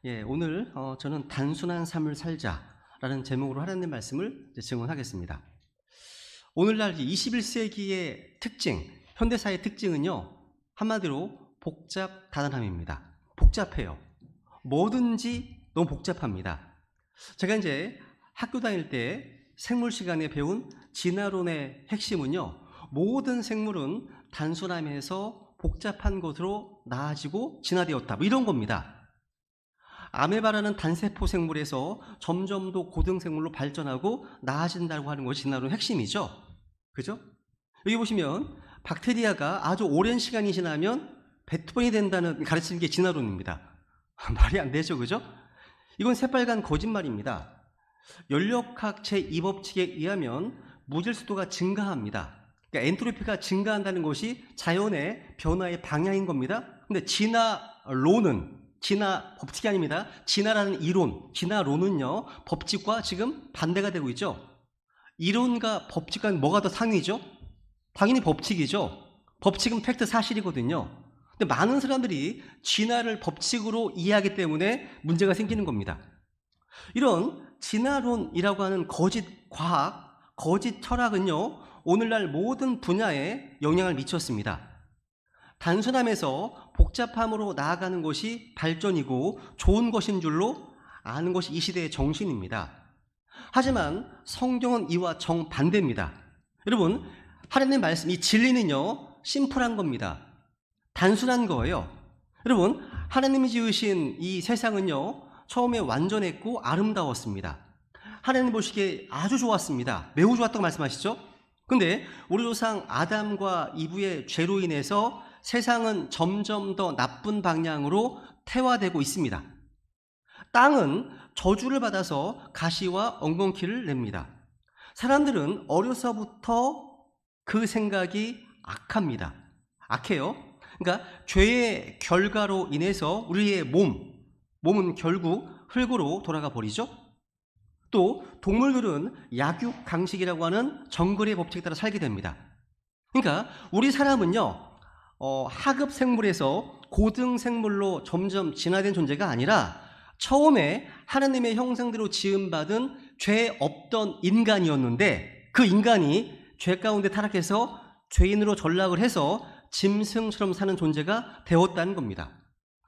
오늘 저는 단순한 삶을 살자라는 제목으로 하나님 말씀을 증언하겠습니다. 오늘날 21세기의 특징, 현대사의 특징은요, 한마디로 복잡다단함입니다. 복잡해요. 뭐든지 너무 복잡합니다. 제가 이제 학교 다닐 때 생물 시간에 배운 진화론의 핵심은요, 모든 생물은 단순함에서 복잡한 것으로 나아지고 진화되었다, 이런 겁니다. 아메바라는 단세포 생물에서 점점 더 고등생물로 발전하고 나아진다고 하는 것이 진화론의 핵심이죠. 그죠? 여기 보시면 박테리아가 아주 오랜 시간이 지나면 베토벤이 된다는 가르치는 게 진화론입니다. 말이 안 되죠, 그죠? 이건 새빨간 거짓말입니다. 연력학 제2법칙에 의하면 무질서도가 증가합니다. 그러니까 엔트로피가 증가한다는 것이 자연의 변화의 방향인 겁니다. 근데 진화론은 진화 법칙이 아닙니다. 진화라는 이론, 진화론은요, 법칙과 지금 반대가 되고 있죠. 이론과 법칙과 뭐가 더 상위죠? 당연히 법칙이죠. 법칙은 팩트, 사실이거든요. 근데 많은 사람들이 진화를 법칙으로 이해하기 때문에 문제가 생기는 겁니다. 이런 진화론이라고 하는 거짓 과학, 거짓 철학은요, 오늘날 모든 분야에 영향을 미쳤습니다. 단순함에서 복잡함으로 나아가는 것이 발전이고 좋은 것인 줄로 아는 것이 이 시대의 정신입니다. 하지만 성경은 이와 정반대입니다. 여러분, 하나님의 말씀, 이 진리는요, 심플한 겁니다. 단순한 거예요. 여러분, 하나님이 지으신 이 세상은요, 처음에 완전했고 아름다웠습니다. 하나님 보시기에 아주 좋았습니다. 매우 좋았다고 말씀하시죠? 근데 우리 조상 아담과 이브의 죄로 인해서 세상은 점점 더 나쁜 방향으로 태화되고 있습니다. 땅은 저주를 받아서 가시와 엉겅퀴를 냅니다. 사람들은 어려서부터 그 생각이 악합니다. 악해요. 그러니까 죄의 결과로 인해서 우리의 몸은 결국 흙으로 돌아가 버리죠. 또 동물들은 약육 강식이라고 하는 정글의 법칙에 따라 살게 됩니다. 그러니까 우리 사람은요, 하급 생물에서 고등 생물로 점점 진화된 존재가 아니라 처음에 하나님의 형상대로 지음받은 죄 없던 인간이었는데 그 인간이 죄 가운데 타락해서 죄인으로 전락을 해서 짐승처럼 사는 존재가 되었다는 겁니다.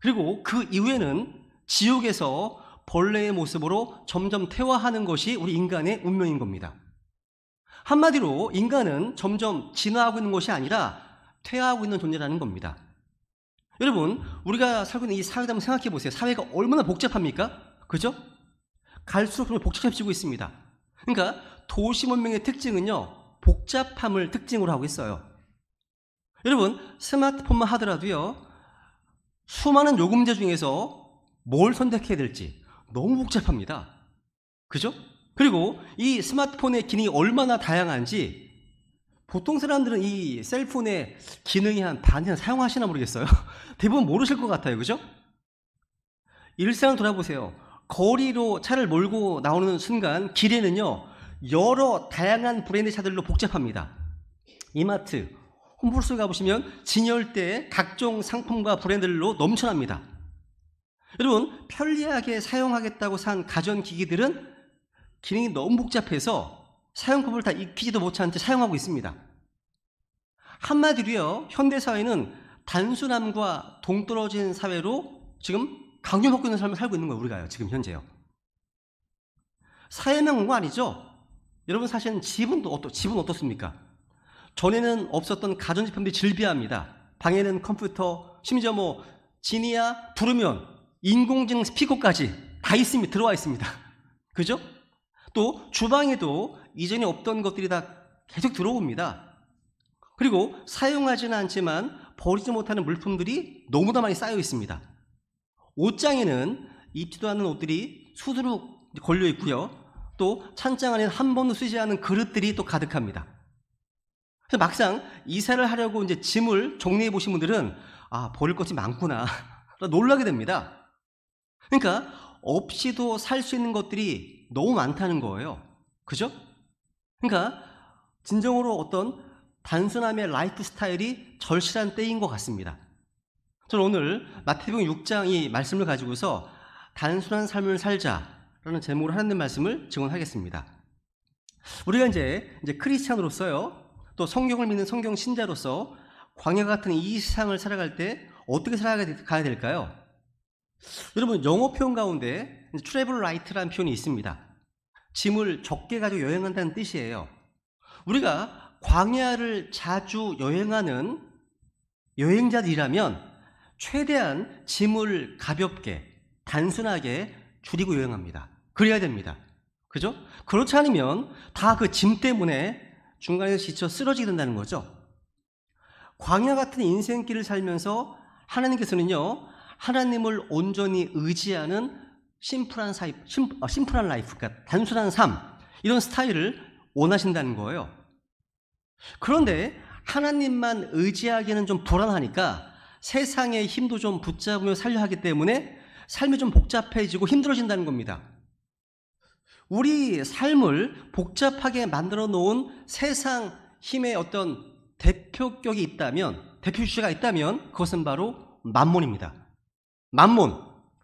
그리고 그 이후에는 지옥에서 벌레의 모습으로 점점 퇴화하는 것이 우리 인간의 운명인 겁니다. 한마디로 인간은 점점 진화하고 있는 것이 아니라 퇴화하고 있는 존재라는 겁니다. 여러분, 우리가 살고 있는 이 사회를 한번 생각해 보세요. 사회가 얼마나 복잡합니까? 그죠? 갈수록 정말 복잡해지고 있습니다. 그러니까 도시 문명의 특징은요, 복잡함을 특징으로 하고 있어요. 여러분, 스마트폰만 하더라도요, 수많은 요금제 중에서 뭘 선택해야 될지 너무 복잡합니다. 그죠? 그리고 이 스마트폰의 기능이 얼마나 다양한지 보통 사람들은 이 셀폰의 기능이 한 반이나 사용하시나 모르겠어요. 대부분 모르실 것 같아요. 그죠? 일상을 돌아보세요. 거리로 차를 몰고 나오는 순간 길에는요, 여러 다양한 브랜드 차들로 복잡합니다. 이마트, 홈플러스 가보시면 진열대에 각종 상품과 브랜드들로 넘쳐납니다. 여러분, 편리하게 사용하겠다고 산 가전기기들은 기능이 너무 복잡해서 사용법을 다 익히지도 못한 채 사용하고 있습니다. 한마디로요, 현대사회는 단순함과 동떨어진 사회로 지금 강요받고 있는 삶을 살고 있는 거예요. 우리가요, 지금 현재요. 사회만 온 거 아니죠? 여러분 사실은 집은 어떻습니까? 전에는 없었던 가전제품들이 질비합니다. 방에는 컴퓨터, 심지어 지니야 부르면 인공지능 스피커까지 다 있습니다. 들어와 있습니다. 그죠? 또 주방에도 이전에 없던 것들이 다 계속 들어옵니다. 그리고 사용하지는 않지만 버리지 못하는 물품들이 너무나 많이 쌓여 있습니다. 옷장에는 입지도 않는 옷들이 수두룩 걸려 있고요. 또 찬장 안에는 한 번도 쓰지 않은 그릇들이 또 가득합니다. 그래서 막상 이사를 하려고 이제 짐을 정리해 보신 분들은 버릴 것이 많구나 놀라게 됩니다. 그러니까 없이도 살 수 있는 것들이 너무 많다는 거예요. 그죠? 그러니까 진정으로 어떤 단순함의 라이프 스타일이 절실한 때인 것 같습니다. 저는 오늘 마태복음 6장 이 말씀을 가지고서 단순한 삶을 살자라는 제목으로 하나님 말씀을 증언하겠습니다. 우리가 이제 크리스찬으로서요, 또 성경을 믿는 성경 신자로서 광야 같은 이 세상을 살아갈 때 어떻게 살아가야 될까요? 여러분, 영어 표현 가운데 트래블 라이트라는 표현이 있습니다. 짐을 적게 가지고 여행한다는 뜻이에요. 우리가 광야를 자주 여행하는 여행자들이라면 최대한 짐을 가볍게 단순하게 줄이고 여행합니다. 그래야 됩니다. 그죠? 그렇지 않으면 다 그 짐 때문에 중간에서 지쳐 쓰러지게 된다는 거죠. 광야 같은 인생길을 살면서 하나님께서는요, 하나님을 온전히 의지하는 심플한 라이프, 그러니까 단순한 삶, 이런 스타일을 원하신다는 거예요. 그런데 하나님만 의지하기에는 좀 불안하니까 세상의 힘도 좀 붙잡으며 살려 하기 때문에 삶이 좀 복잡해지고 힘들어진다는 겁니다. 우리 삶을 복잡하게 만들어 놓은 세상 힘의 어떤 대표격이 있다면, 대표 주체가 있다면 그것은 바로 만몬입니다. 만몬,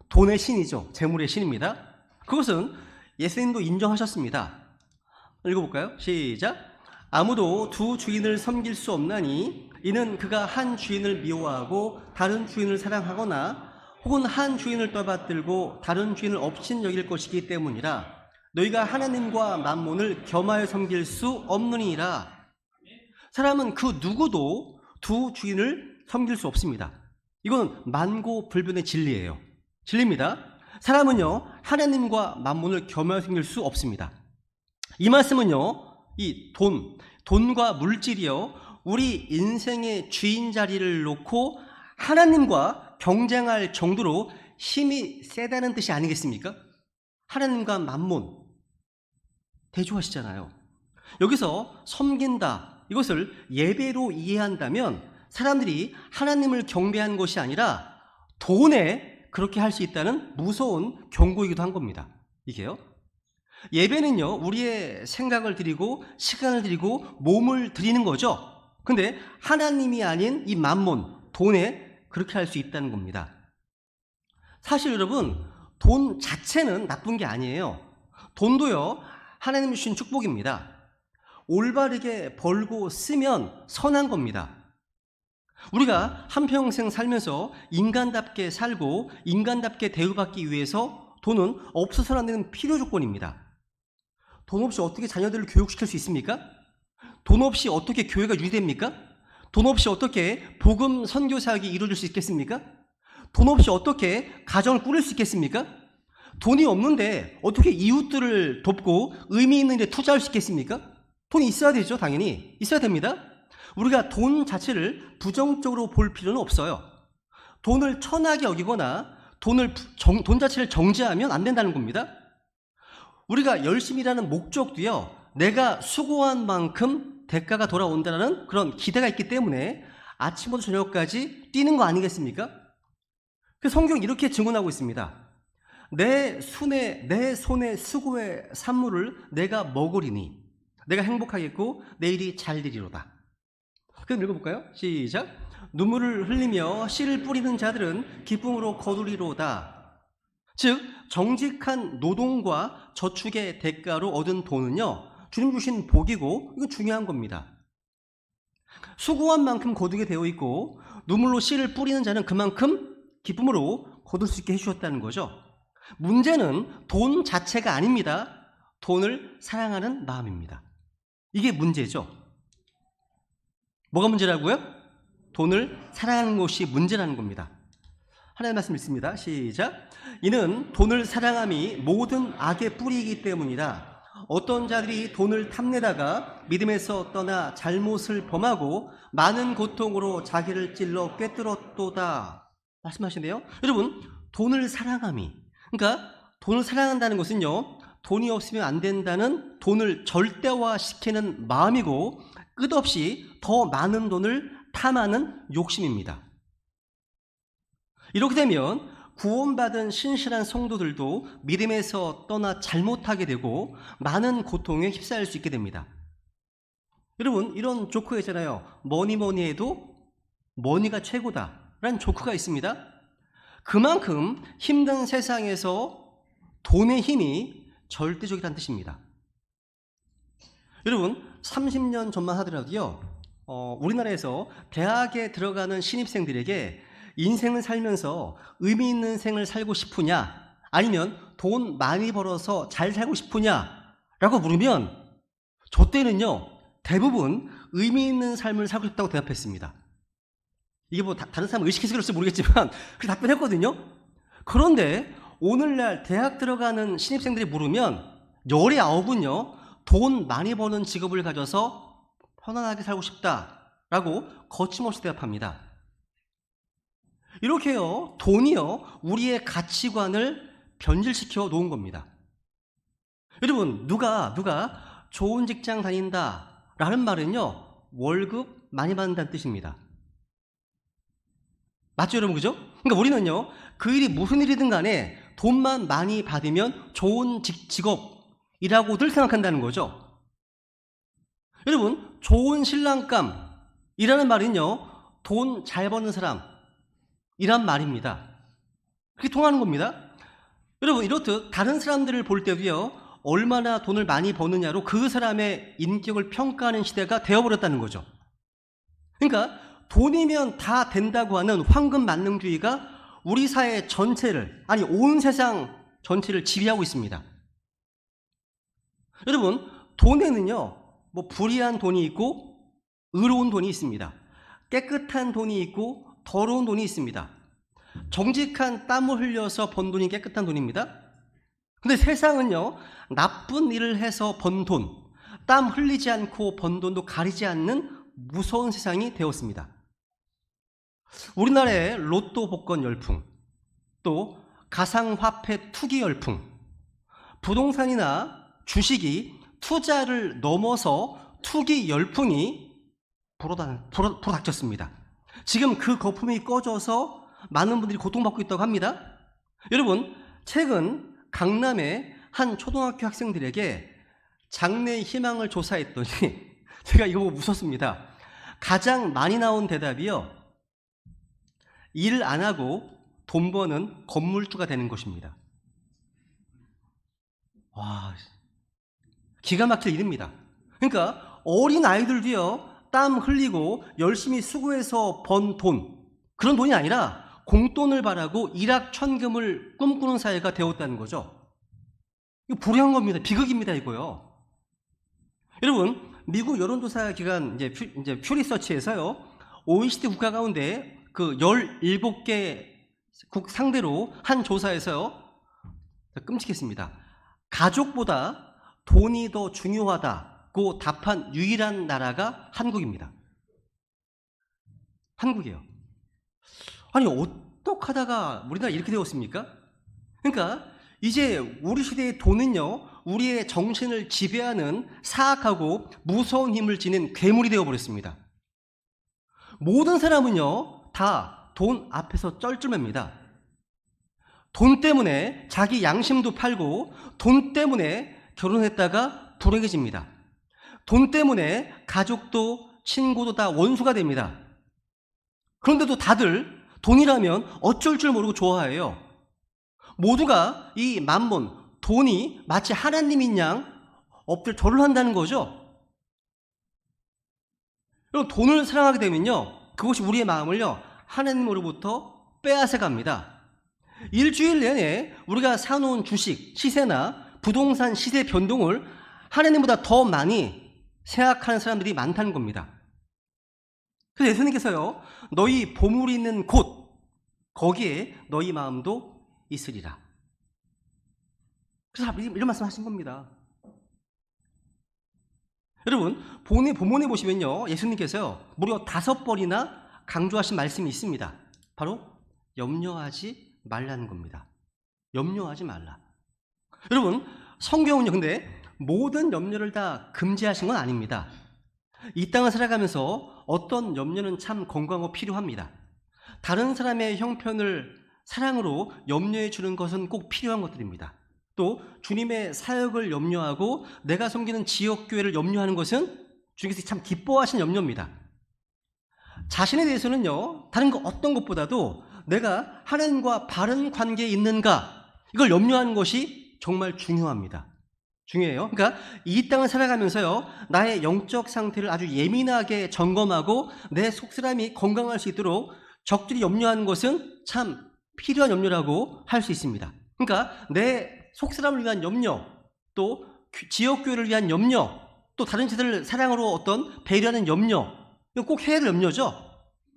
돈의 신이죠. 재물의 신입니다. 그것은 예수님도 인정하셨습니다. 읽어볼까요? 시작. 아무도 두 주인을 섬길 수 없나니 이는 그가 한 주인을 미워하고 다른 주인을 사랑하거나 혹은 한 주인을 떠받들고 다른 주인을 업신 여길 것이기 때문이라. 너희가 하나님과 만몬을 겸하여 섬길 수 없느니라. 사람은 그 누구도 두 주인을 섬길 수 없습니다. 이건 만고불변의 진리예요. 진리입니다. 사람은요, 하나님과 만몬을 겸하여 섬길 수 없습니다. 이 말씀은요, 이 돈과 물질이요, 우리 인생의 주인 자리를 놓고 하나님과 경쟁할 정도로 힘이 세다는 뜻이 아니겠습니까? 하나님과 만몬 대조하시잖아요. 여기서 섬긴다, 이것을 예배로 이해한다면 사람들이 하나님을 경배하는 것이 아니라 돈에 그렇게 할 수 있다는 무서운 경고이기도 한 겁니다. 이게요. 예배는요, 우리의 생각을 드리고 시간을 드리고 몸을 드리는 거죠. 근데 하나님이 아닌 이 만몬, 돈에 그렇게 할 수 있다는 겁니다. 사실 여러분, 돈 자체는 나쁜 게 아니에요. 돈도요, 하나님이 주신 축복입니다. 올바르게 벌고 쓰면 선한 겁니다. 우리가 한평생 살면서 인간답게 살고 인간답게 대우받기 위해서 돈은 없어서는 안 되는 필요 조건입니다. 돈 없이 어떻게 자녀들을 교육시킬 수 있습니까? 돈 없이 어떻게 교회가 유지됩니까? 돈 없이 어떻게 복음 선교 사역이 이루어질 수 있겠습니까? 돈 없이 어떻게 가정을 꾸릴 수 있겠습니까? 돈이 없는데 어떻게 이웃들을 돕고 의미 있는 데 투자할 수 있겠습니까? 돈이 있어야 되죠. 당연히 있어야 됩니다. 우리가 돈 자체를 부정적으로 볼 필요는 없어요. 돈을 천하게 여기거나 돈 자체를 정죄하면 안 된다는 겁니다. 우리가 열심히 일하는 목적도요, 내가 수고한 만큼 대가가 돌아온다는 그런 기대가 있기 때문에 아침부터 저녁까지 뛰는 거 아니겠습니까? 그 성경이 이렇게 증언하고 있습니다. 내 손의 수고의 산물을 내가 먹으리니 내가 행복하겠고 내일이 잘 되리로다. 그럼 읽어볼까요? 시작. 눈물을 흘리며 씨를 뿌리는 자들은 기쁨으로 거두리로다. 즉 정직한 노동과 저축의 대가로 얻은 돈은요, 주님 주신 복이고 이거 중요한 겁니다. 수고한 만큼 거두게 되어 있고 눈물로 씨를 뿌리는 자는 그만큼 기쁨으로 거둘 수 있게 해주셨다는 거죠. 문제는 돈 자체가 아닙니다. 돈을 사랑하는 마음입니다. 이게 문제죠. 뭐가 문제라고요? 돈을 사랑하는 것이 문제라는 겁니다. 하나님의 말씀 읽습니다. 시작. 이는 돈을 사랑함이 모든 악의 뿌리이기 때문이라. 어떤 자들이 돈을 탐내다가 믿음에서 떠나 잘못을 범하고 많은 고통으로 자기를 찔러 꿰뚫었도다. 말씀하시네요. 여러분, 돈을 사랑함이, 그러니까 돈을 사랑한다는 것은요, 돈이 없으면 안 된다는 돈을 절대화시키는 마음이고 끝없이 더 많은 돈을 탐하는 욕심입니다. 이렇게 되면 구원받은 신실한 성도들도 믿음에서 떠나 잘못하게 되고 많은 고통에 휩싸일 수 있게 됩니다. 여러분, 이런 조크가 있잖아요. 뭐니 해도 머니가 최고다 라는 조크가 있습니다. 그만큼 힘든 세상에서 돈의 힘이 절대적이라는 뜻입니다. 여러분, 30년 전만 하더라도요, 우리나라에서 대학에 들어가는 신입생들에게 인생을 살면서 의미 있는 생을 살고 싶으냐, 아니면 돈 많이 벌어서 잘 살고 싶으냐 라고 물으면 저 때는요, 대부분 의미 있는 삶을 살고 싶다고 대답했습니다. 이게 뭐 다른 사람 의식해서 그럴지 모르겠지만 그렇게 답변했거든요. 그런데 오늘날 대학 들어가는 신입생들이 물으면 열의 9은요, 돈 많이 버는 직업을 가져서 편안하게 살고 싶다라고 거침없이 대답합니다. 이렇게요, 돈이요, 우리의 가치관을 변질시켜 놓은 겁니다. 여러분, 누가 좋은 직장 다닌다라는 말은요, 월급 많이 받는다는 뜻입니다. 맞죠, 여러분? 그죠? 그러니까 우리는요, 그 일이 무슨 일이든 간에 돈만 많이 받으면 좋은 직업이라고들 생각한다는 거죠. 여러분, 좋은 신랑감이라는 말은요, 돈 잘 버는 사람이란 말입니다. 그렇게 통하는 겁니다. 여러분, 이렇듯 다른 사람들을 볼 때도요, 얼마나 돈을 많이 버느냐로 그 사람의 인격을 평가하는 시대가 되어버렸다는 거죠. 그러니까 돈이면 다 된다고 하는 황금 만능주의가 우리 사회 전체를, 아니 온 세상 전체를 지배하고 있습니다. 여러분, 돈에는요, 뭐 불의한 돈이 있고 의로운 돈이 있습니다. 깨끗한 돈이 있고 더러운 돈이 있습니다. 정직한 땀을 흘려서 번 돈이 깨끗한 돈입니다. 근데 세상은요, 나쁜 일을 해서 번 돈, 땀 흘리지 않고 번 돈도 가리지 않는 무서운 세상이 되었습니다. 우리나라의 로또 복권 열풍, 또 가상화폐 투기 열풍, 부동산이나 주식이 투자를 넘어서 투기 열풍이 불어닥쳤습니다. 지금 그 거품이 꺼져서 많은 분들이 고통받고 있다고 합니다. 여러분, 최근 강남의 한 초등학교 학생들에게 장래의 희망을 조사했더니 제가 이거 보고 웃었습니다. 가장 많이 나온 대답이요, 일 안 하고 돈 버는 건물주가 되는 것입니다. 와, 기가 막힐 일입니다. 그러니까 어린 아이들도요, 땀 흘리고 열심히 수고해서 번 돈, 그런 돈이 아니라 공돈을 바라고 일확천금을 꿈꾸는 사회가 되었다는 거죠. 이거 불행한 겁니다. 비극입니다, 이거요. 여러분, 미국 여론조사 기관 이제 퓨리서치에서요, OECD 국가 가운데 그 17개 국 상대로 한 조사에서요, 끔찍했습니다. 가족보다 돈이 더 중요하다고 답한 유일한 나라가 한국입니다. 한국이에요. 아니, 어떻게 하다가 우리나라 이렇게 되었습니까? 그러니까 이제 우리 시대의 돈은요, 우리의 정신을 지배하는 사악하고 무서운 힘을 지닌 괴물이 되어버렸습니다. 모든 사람은요, 다 돈 앞에서 쩔쩔맵니다. 돈 때문에 자기 양심도 팔고, 돈 때문에 결혼했다가 불행해집니다. 돈 때문에 가족도 친구도 다 원수가 됩니다. 그런데도 다들 돈이라면 어쩔 줄 모르고 좋아해요. 모두가 이 만몬, 돈이 마치 하나님인 양 엎드려 절을 한다는 거죠. 여러분, 돈을 사랑하게 되면요, 그것이 우리의 마음을요, 하나님으로부터 빼앗아갑니다. 일주일 내내 우리가 사놓은 주식, 시세나 부동산 시세 변동을 하나님보다 더 많이 생각하는 사람들이 많다는 겁니다. 그래서 예수님께서요, 너희 보물이 있는 곳, 거기에 너희 마음도 있으리라. 그래서 이런 말씀 하신 겁니다. 여러분, 본문에 보시면요, 예수님께서요, 무려 5번이나 강조하신 말씀이 있습니다. 바로 염려하지 말라는 겁니다. 염려하지 말라. 여러분, 성경은요, 근데 모든 염려를 다 금지하신 건 아닙니다. 이 땅을 살아가면서 어떤 염려는 참 건강하고 필요합니다. 다른 사람의 형편을 사랑으로 염려해 주는 것은 꼭 필요한 것들입니다. 또 주님의 사역을 염려하고 내가 섬기는 지역교회를 염려하는 것은 주님께서 참 기뻐하시는 염려입니다. 자신에 대해서는요, 다른 거 어떤 것보다도 내가 하나님과 바른 관계에 있는가, 이걸 염려하는 것이 정말 중요합니다. 중요해요. 그러니까 이 땅을 살아가면서요, 나의 영적 상태를 아주 예민하게 점검하고 내 속사람이 건강할 수 있도록 적들이 염려하는 것은 참 필요한 염려라고 할 수 있습니다. 그러니까 내 속사람을 위한 염려, 또 지역교회를 위한 염려, 또 다른 제자들을 사랑으로 어떤 배려하는 염려, 이거 꼭 해야 될 염려죠.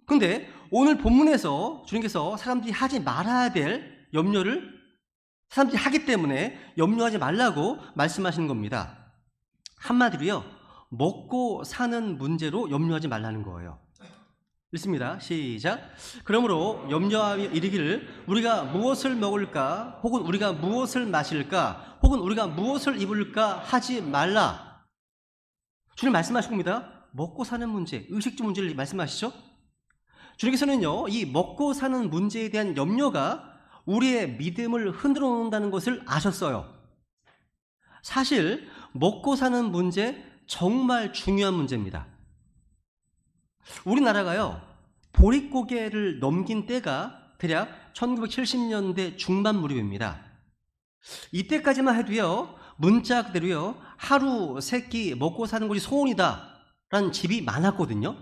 그런데 오늘 본문에서 주님께서 사람들이 하지 말아야 될 염려를 사람들이 하기 때문에 염려하지 말라고 말씀하시는 겁니다. 한마디로요, 먹고 사는 문제로 염려하지 말라는 거예요. 읽습니다. 시작. 그러므로 염려하며 이르기를 우리가 무엇을 먹을까, 혹은 우리가 무엇을 마실까, 혹은 우리가 무엇을 입을까 하지 말라. 주님 말씀하실 겁니다. 먹고 사는 문제, 의식주 문제를 말씀하시죠. 주님께서는요, 이 먹고 사는 문제에 대한 염려가 우리의 믿음을 흔들어 놓는다는 것을 아셨어요. 사실 먹고 사는 문제 정말 중요한 문제입니다. 우리나라가요, 보릿고개를 넘긴 때가 대략 1970년대 중반 무렵입니다. 이때까지만 해도요, 문자 그대로요, 하루 세 끼 먹고 사는 것이 소원이다 라는 집이 많았거든요.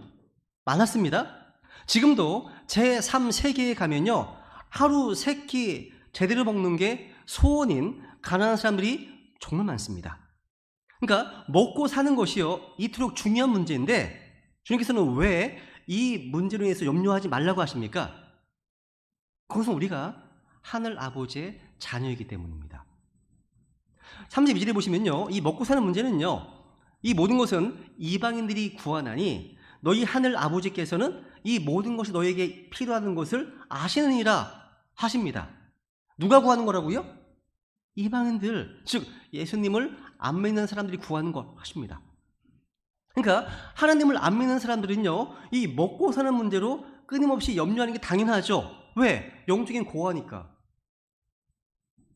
많았습니다. 지금도 제3세계에 가면요, 하루 세 끼 제대로 먹는 게 소원인 가난한 사람들이 정말 많습니다. 그러니까 먹고 사는 것이요, 이토록 중요한 문제인데 주님께서는 왜 이 문제로 인해서 염려하지 말라고 하십니까? 그것은 우리가 하늘 아버지의 자녀이기 때문입니다. 32절에 보시면요, 이 먹고 사는 문제는요, 이 모든 것은 이방인들이 구하나니 너희 하늘 아버지께서는 이 모든 것이 너에게 필요한 것을 아시느니라 하십니다. 누가 구하는 거라고요? 이방인들, 즉 예수님을 안 믿는 사람들이 구하는 거 하십니다. 그러니까 하나님을 안 믿는 사람들은요, 이 먹고 사는 문제로 끊임없이 염려하는 게 당연하죠. 왜? 영적인 고아니까.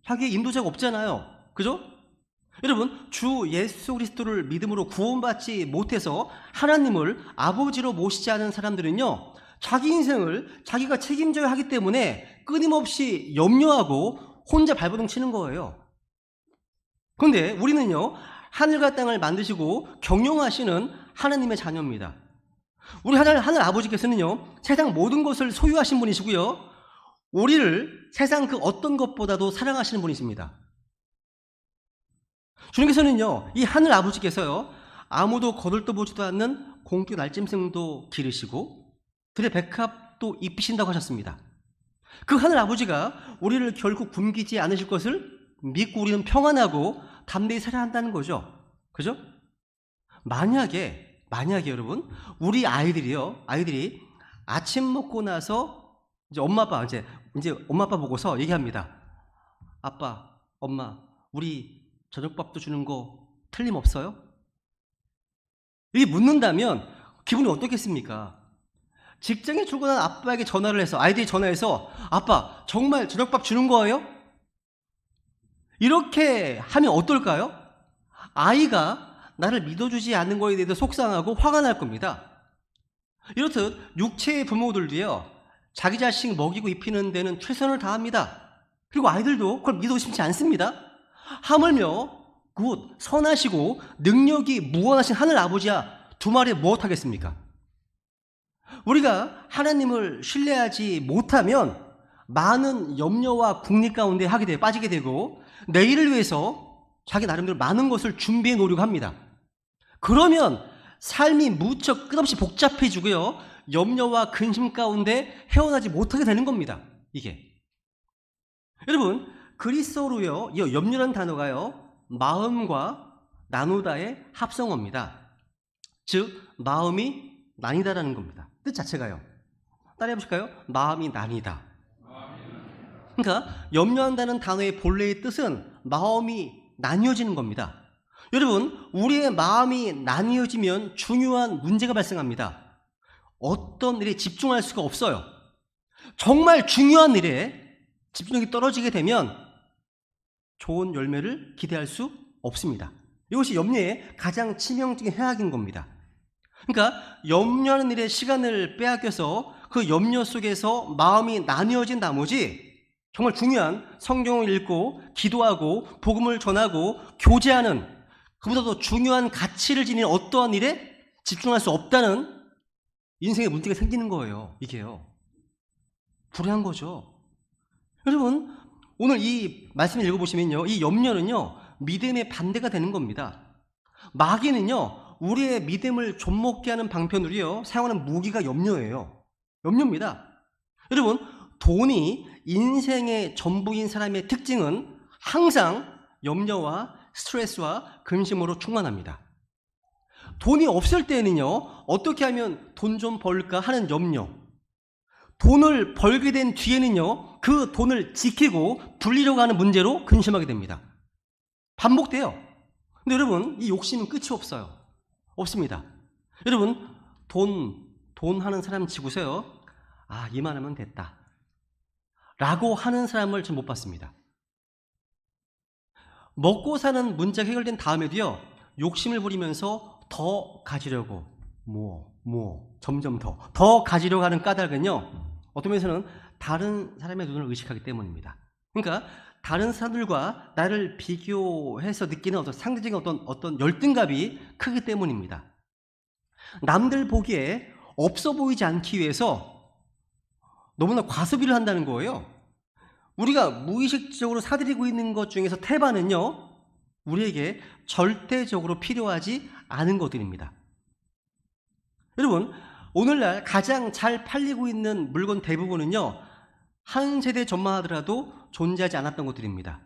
자기의 인도자가 없잖아요. 그죠? 여러분, 주 예수 그리스도를 믿음으로 구원받지 못해서 하나님을 아버지로 모시지 않은 사람들은요, 자기 인생을 자기가 책임져야 하기 때문에 끊임없이 염려하고 혼자 발버둥 치는 거예요. 그런데 우리는요, 하늘과 땅을 만드시고 경영하시는 하나님의 자녀입니다. 우리 하늘 아버지께서는요, 세상 모든 것을 소유하신 분이시고요, 우리를 세상 그 어떤 것보다도 사랑하시는 분이십니다. 주님께서는요, 이 하늘 아버지께서요, 아무도 거들떠보지도 않는 공기 날짐승도 기르시고 들의 백합도 입히신다고 하셨습니다. 그 하늘 아버지가 우리를 결코 굶기지 않으실 것을 믿고 우리는 평안하고 담대히 살아야 한다는 거죠. 그죠? 만약에 여러분, 우리 아이들이 아침 먹고 나서 이제 엄마 아빠 보고서 얘기합니다. 아빠, 엄마, 우리 저녁밥도 주는 거 틀림없어요? 이게 묻는다면 기분이 어떻겠습니까? 직장에 출근한 아빠에게 전화를 해서, 아이들이 전화해서 아빠 정말 저녁밥 주는 거예요? 이렇게 하면 어떨까요? 아이가 나를 믿어주지 않는 거에 대해서 속상하고 화가 날 겁니다. 이렇듯 육체의 부모들도요, 자기 자식 먹이고 입히는 데는 최선을 다합니다. 그리고 아이들도 그걸 믿어 싶지 않습니다. 하물며 곧 선하시고 능력이 무한하신 하늘 아버지야 두 말에 무엇하겠습니까? 우리가 하나님을 신뢰하지 못하면 많은 염려와 궁리 가운데 빠지게 되고 내일을 위해서 자기 나름대로 많은 것을 준비해 놓으려고 합니다. 그러면 삶이 무척 끝없이 복잡해지고요, 염려와 근심 가운데 헤어나지 못하게 되는 겁니다. 이게 여러분, 그리스어로요, 이 염려라는 단어가요, 마음과 나누다의 합성어입니다. 즉 마음이 나뉘다라는 겁니다. 뜻 자체가요. 따라해 보실까요? 마음이 나뉘다. 그러니까 염려한다는 단어의 본래의 뜻은 마음이 나뉘어지는 겁니다. 여러분, 우리의 마음이 나뉘어지면 중요한 문제가 발생합니다. 어떤 일에 집중할 수가 없어요. 정말 중요한 일에 집중력이 떨어지게 되면 좋은 열매를 기대할 수 없습니다. 이것이 염려의 가장 치명적인 해악인 겁니다. 그러니까 염려하는 일에 시간을 빼앗겨서 그 염려 속에서 마음이 나뉘어진 나머지 정말 중요한 성경을 읽고 기도하고 복음을 전하고 교제하는 그보다 더 중요한 가치를 지닌 어떠한 일에 집중할 수 없다는 인생의 문제가 생기는 거예요. 이게요. 불행한 거죠. 여러분, 오늘 이 말씀을 읽어보시면요, 이 염려는요 믿음의 반대가 되는 겁니다. 마귀는요 우리의 믿음을 좀먹게 하는 방편으로요 사용하는 무기가 염려예요. 염려입니다. 여러분, 돈이 인생의 전부인 사람의 특징은 항상 염려와 스트레스와 근심으로 충만합니다. 돈이 없을 때는요 어떻게 하면 돈 좀 벌까 하는 염려, 돈을 벌게 된 뒤에는요 그 돈을 지키고 불리려고 하는 문제로 근심하게 됩니다. 반복돼요. 근데 여러분, 이 욕심은 끝이 없어요. 없습니다. 여러분, 돈 하는 사람 치고서요, 아, 이만하면 됐다 라고 하는 사람을 전 못 봤습니다. 먹고 사는 문제가 해결된 다음에도요 욕심을 부리면서 더 가지려고 점점 더 가지려고 하는 까닭은요 어떤 면에서는 다른 사람의 눈을 의식하기 때문입니다. 그러니까 다른 사람들과 나를 비교해서 느끼는 어떤 상대적인 어떤 열등감이 크기 때문입니다. 남들 보기에 없어 보이지 않기 위해서 너무나 과소비를 한다는 거예요. 우리가 무의식적으로 사들이고 있는 것 중에서 태반은요 우리에게 절대적으로 필요하지 않은 것들입니다. 여러분, 오늘날 가장 잘 팔리고 있는 물건 대부분은요 한 세대 전만 하더라도 존재하지 않았던 것들입니다.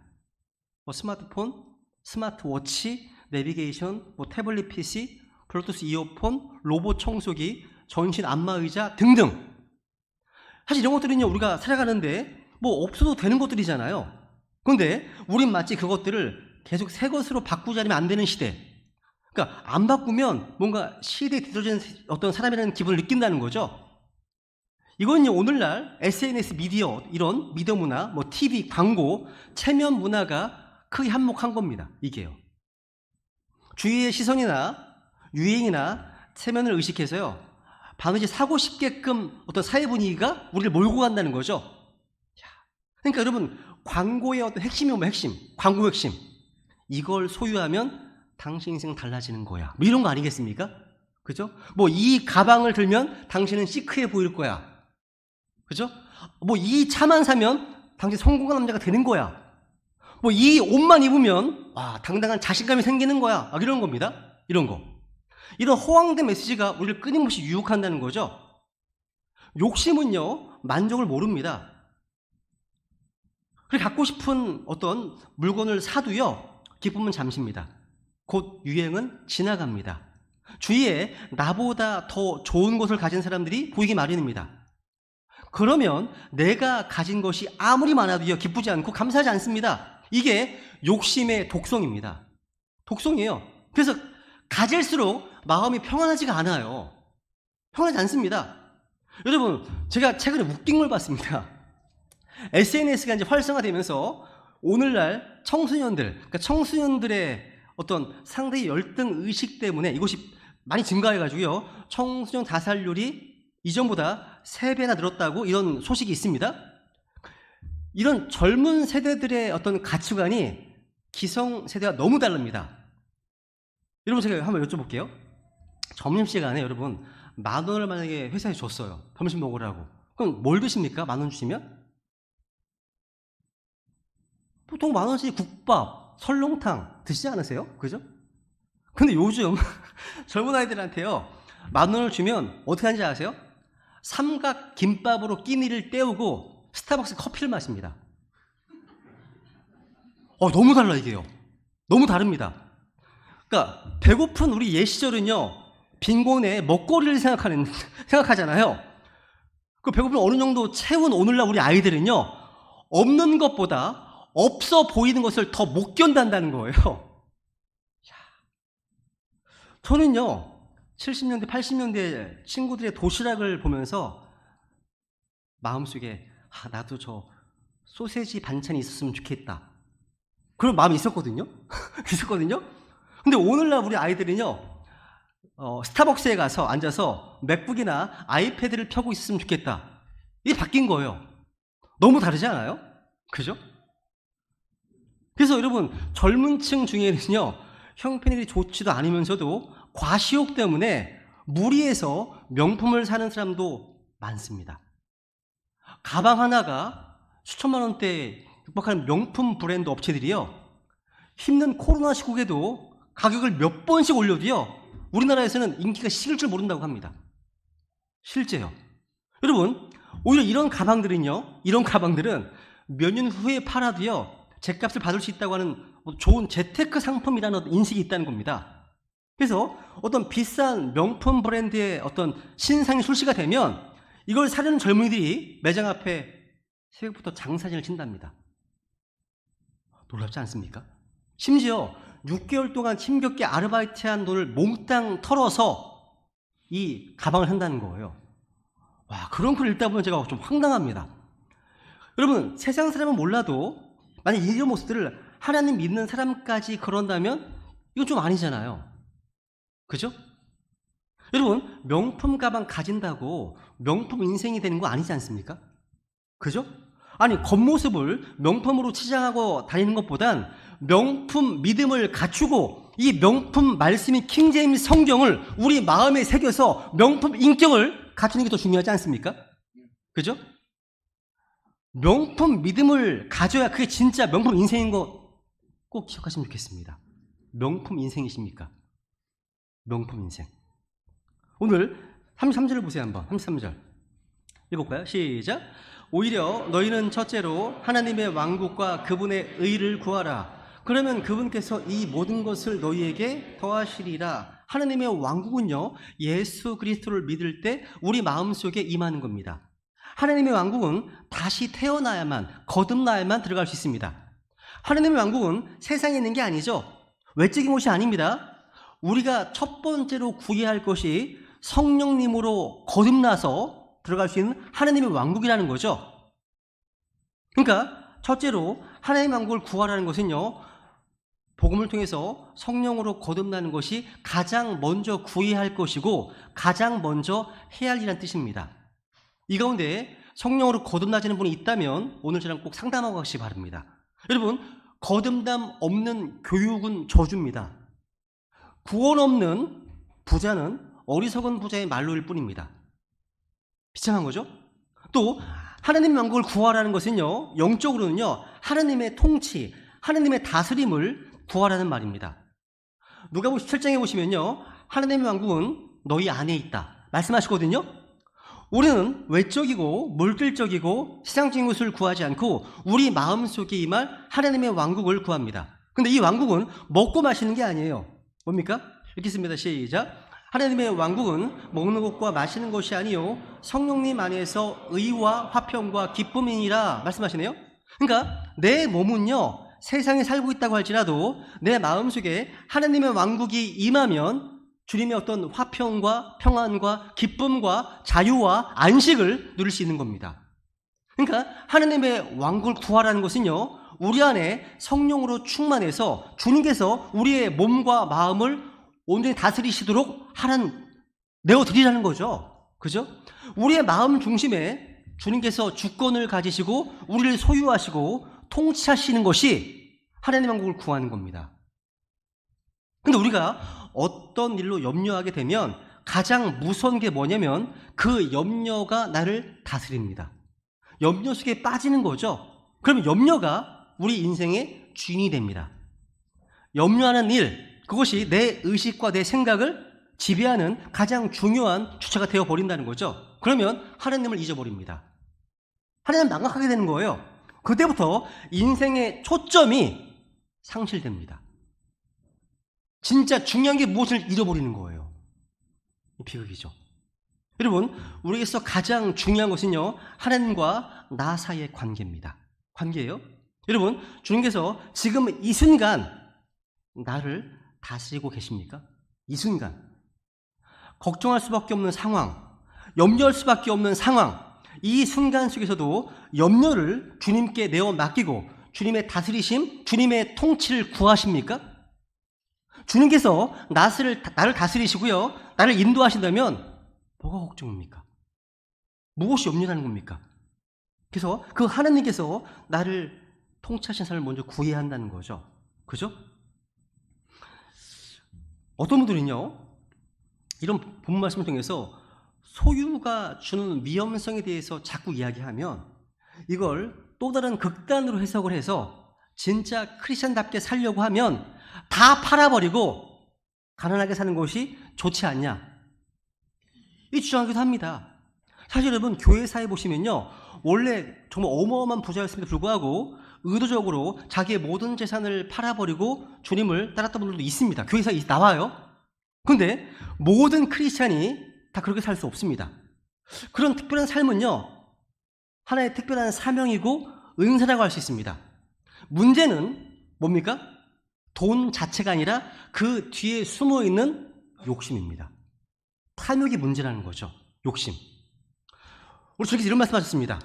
스마트폰, 스마트워치, 내비게이션, 태블릿 PC, 블루투스 이어폰, 로봇 청소기, 전신 안마의자 등등. 사실 이런 것들은요 우리가 살아가는데 없어도 되는 것들이잖아요. 그런데 우린 마치 그것들을 계속 새 것으로 바꾸지 않으면 안 되는 시대, 그러니까 안 바꾸면 뭔가 시대에 뒤떨어진 어떤 사람이라는 기분을 느낀다는 거죠. 이건요 오늘날 SNS 미디어, 이런 미디어 문화, TV, 광고, 체면 문화가 크게 한몫한 겁니다. 이게요. 주위의 시선이나 유행이나 체면을 의식해서요 반드시 사고 싶게끔 어떤 사회 분위기가 우리를 몰고 간다는 거죠. 그러니까 여러분, 광고의 어떤 핵심이 핵심, 광고 핵심, 이걸 소유하면 당신 인생 달라지는 거야, 이런 거 아니겠습니까? 그죠? 이 가방을 들면 당신은 시크해 보일 거야, 그죠? 이 차만 사면 당신 성공한 남자가 되는 거야, 이 옷만 입으면 당당한 자신감이 생기는 거야, 이런 겁니다. 이런 거, 이런 허황된 메시지가 우리를 끊임없이 유혹한다는 거죠. 욕심은요 만족을 모릅니다. 그렇게 갖고 싶은 어떤 물건을 사도요 기쁨은 잠시입니다. 곧 유행은 지나갑니다. 주위에 나보다 더 좋은 것을 가진 사람들이 보이기 마련입니다. 그러면 내가 가진 것이 아무리 많아도요 기쁘지 않고 감사하지 않습니다. 이게 욕심의 독성입니다. 독성이에요. 그래서 가질수록 마음이 평안하지가 않아요. 평안하지 않습니다. 여러분, 제가 최근에 웃긴 걸 봤습니다. SNS가 이제 활성화되면서 오늘날 청소년들, 그러니까 청소년들의 어떤 상대의 열등 의식 때문에 이것이 많이 증가해가지고요 청소년 자살률이 이전보다 3배나 늘었다고 이런 소식이 있습니다. 이런 젊은 세대들의 어떤 가치관이 기성세대와 너무 다릅니다. 여러분, 제가 한번 여쭤볼게요. 점심시간에 여러분 10,000원을 만약에 회사에 줬어요, 점심 먹으라고. 그럼 뭘 드십니까? 10,000원 주시면? 보통 10,000원짜리 국밥, 설렁탕 드시지 않으세요? 그죠? 근데 요즘 젊은 아이들한테요 10,000원을 주면 어떻게 하는지 아세요? 삼각 김밥으로 끼니를 때우고 스타벅스 커피를 마십니다. 너무 달라, 이게요. 너무 다릅니다. 그러니까 배고픈 우리 옛 시절은요 빈곤의 먹거리를 생각하잖아요. 그 배고픔을 어느 정도 채운 오늘날 우리 아이들은요 없는 것보다 없어 보이는 것을 더 못 견딘다는 거예요. 저는요 70년대 80년대 친구들의 도시락을 보면서 마음속에 나도 저 소세지 반찬이 있었으면 좋겠다, 그런 마음이 있었거든요. 근데 오늘날 우리 아이들은요 스타벅스에 가서 앉아서 맥북이나 아이패드를 펴고 있었으면 좋겠다. 이게 바뀐 거예요. 너무 다르지 않아요? 그죠? 그래서 여러분, 젊은 층 중에는요, 형편이 좋지도 않으면서도 과시욕 때문에 무리해서 명품을 사는 사람도 많습니다. 가방 하나가 수천만 원대에 육박하는 명품 브랜드 업체들이요, 힘든 코로나 시국에도 가격을 몇 번씩 올려도요, 우리나라에서는 인기가 식을 줄 모른다고 합니다. 실제요. 여러분, 오히려 이런 가방들은 몇 년 후에 팔아도요, 제값을 받을 수 있다고 하는 좋은 재테크 상품이라는 어떤 인식이 있다는 겁니다. 그래서 어떤 비싼 명품 브랜드의 어떤 신상이 출시가 되면 이걸 사려는 젊은이들이 매장 앞에 새벽부터 장사진을 친답니다. 놀랍지 않습니까? 심지어 6개월 동안 힘겹게 아르바이트한 돈을 몽땅 털어서 이 가방을 산다는 거예요. 와, 그런 글 읽다 보면 제가 좀 황당합니다. 여러분, 세상 사람은 몰라도 만약 이런 모습들을 하나님 믿는 사람까지 그런다면 이건 좀 아니잖아요. 그죠? 여러분, 명품 가방 가진다고 명품 인생이 되는 거 아니지 않습니까? 그죠? 아니, 겉모습을 명품으로 치장하고 다니는 것보단 명품 믿음을 갖추고 이 명품 말씀인 킹제임스 성경을 우리 마음에 새겨서 명품 인격을 갖추는 게 더 중요하지 않습니까? 그죠? 명품 믿음을 가져야 그게 진짜 명품 인생인 거 꼭 기억하시면 좋겠습니다. 명품 인생이십니까? 명품 인생. 오늘 33절을 보세요. 한번 33절 읽어볼까요? 시작. 오히려 너희는 첫째로 하나님의 왕국과 그분의 의를 구하라. 그러면 그분께서 이 모든 것을 너희에게 더하시리라. 하나님의 왕국은요, 예수 그리스도를 믿을 때 우리 마음속에 임하는 겁니다. 하나님의 왕국은 다시 태어나야만, 거듭나야만 들어갈 수 있습니다. 하나님의 왕국은 세상에 있는 게 아니죠. 외적인 것이 아닙니다. 우리가 첫 번째로 구해야 할 것이 성령님으로 거듭나서 들어갈 수 있는 하나님의 왕국이라는 거죠. 그러니까 첫째로 하나님의 왕국을 구하라는 것은요, 복음을 통해서 성령으로 거듭나는 것이 가장 먼저 구해야 할 것이고 가장 먼저 해야 할 일이라는 뜻입니다. 이 가운데 성령으로 거듭나지는 분이 있다면 오늘 저랑 꼭 상담하고 가시기 바랍니다. 여러분, 거듭남 없는 교육은 저주입니다. 구원 없는 부자는 어리석은 부자의 말로일 뿐입니다. 비참한 거죠? 또 하나님의 왕국을 구하라는 것은요, 영적으로는요, 하나님의 통치, 하나님의 다스림을 구하라는 말입니다. 누가복음 17장에 보시면요, 하나님의 왕국은 너희 안에 있다 말씀하시거든요. 우리는 외적이고 물질적이고 세상적인 것을 구하지 않고 우리 마음속에 임할 하나님의 왕국을 구합니다. 근데 이 왕국은 먹고 마시는 게 아니에요. 뭡니까? 읽겠습니다. 시작. 하나님의 왕국은 먹는 것과 마시는 것이 아니요 성령님 안에서 의와 화평과 기쁨이니라 말씀하시네요. 그러니까 내 몸은요, 세상에 살고 있다고 할지라도 내 마음속에 하나님의 왕국이 임하면 주님의 어떤 화평과 평안과 기쁨과 자유와 안식을 누릴 수 있는 겁니다. 그러니까 하나님의 왕국을 구하라는 것은요, 우리 안에 성령으로 충만해서 주님께서 우리의 몸과 마음을 온전히 다스리시도록 내어드리라는 거죠. 그죠? 우리의 마음 중심에 주님께서 주권을 가지시고 우리를 소유하시고 통치하시는 것이 하나님의 왕국을 구하는 겁니다. 근데 우리가 어떤 일로 염려하게 되면 가장 무서운 게 뭐냐면 그 염려가 나를 다스립니다. 염려 속에 빠지는 거죠. 그러면 염려가 우리 인생의 주인이 됩니다. 염려하는 일, 그것이 내 의식과 내 생각을 지배하는 가장 중요한 주체가 되어버린다는 거죠. 그러면 하나님을 잊어버립니다. 하나님 망각하게 되는 거예요. 그때부터 인생의 초점이 상실됩니다. 진짜 중요한 게 무엇을 잃어버리는 거예요. 비극이죠. 여러분, 우리에게서 가장 중요한 것은요, 하나님과 나 사이의 관계입니다. 관계예요. 여러분, 주님께서 지금 이 순간 나를 다스리고 계십니까? 이 순간 걱정할 수밖에 없는 상황, 염려할 수밖에 없는 상황, 이 순간 속에서도 염려를 주님께 내어 맡기고 주님의 다스리심, 주님의 통치를 구하십니까? 주님께서 나를 다스리시고요, 나를 인도하신다면 뭐가 걱정입니까? 무엇이 염려하는 겁니까? 그래서 그 하나님께서 나를 통치하신 삶을 먼저 구해야 한다는 거죠. 그죠? 어떤 분들은요, 이런 본문 말씀을 통해서 소유가 주는 위험성에 대해서 자꾸 이야기하면 이걸 또 다른 극단으로 해석을 해서 진짜 크리스천답게 살려고 하면 다 팔아버리고 가난하게 사는 것이 좋지 않냐, 이 주장하기도 합니다. 사실 여러분, 교회사에 보시면요, 원래 정말 어마어마한 부자였음에도 불구하고 의도적으로 자기의 모든 재산을 팔아버리고 주님을 따랐던 분들도 있습니다. 교회사에 나와요. 그런데 모든 크리스찬이 다 그렇게 살 수 없습니다. 그런 특별한 삶은요, 하나의 특별한 사명이고 은사라고 할 수 있습니다. 문제는 뭡니까? 돈 자체가 아니라 그 뒤에 숨어있는 욕심입니다. 탐욕이 문제라는 거죠. 욕심. 우리 주님께서 이런 말씀하셨습니다.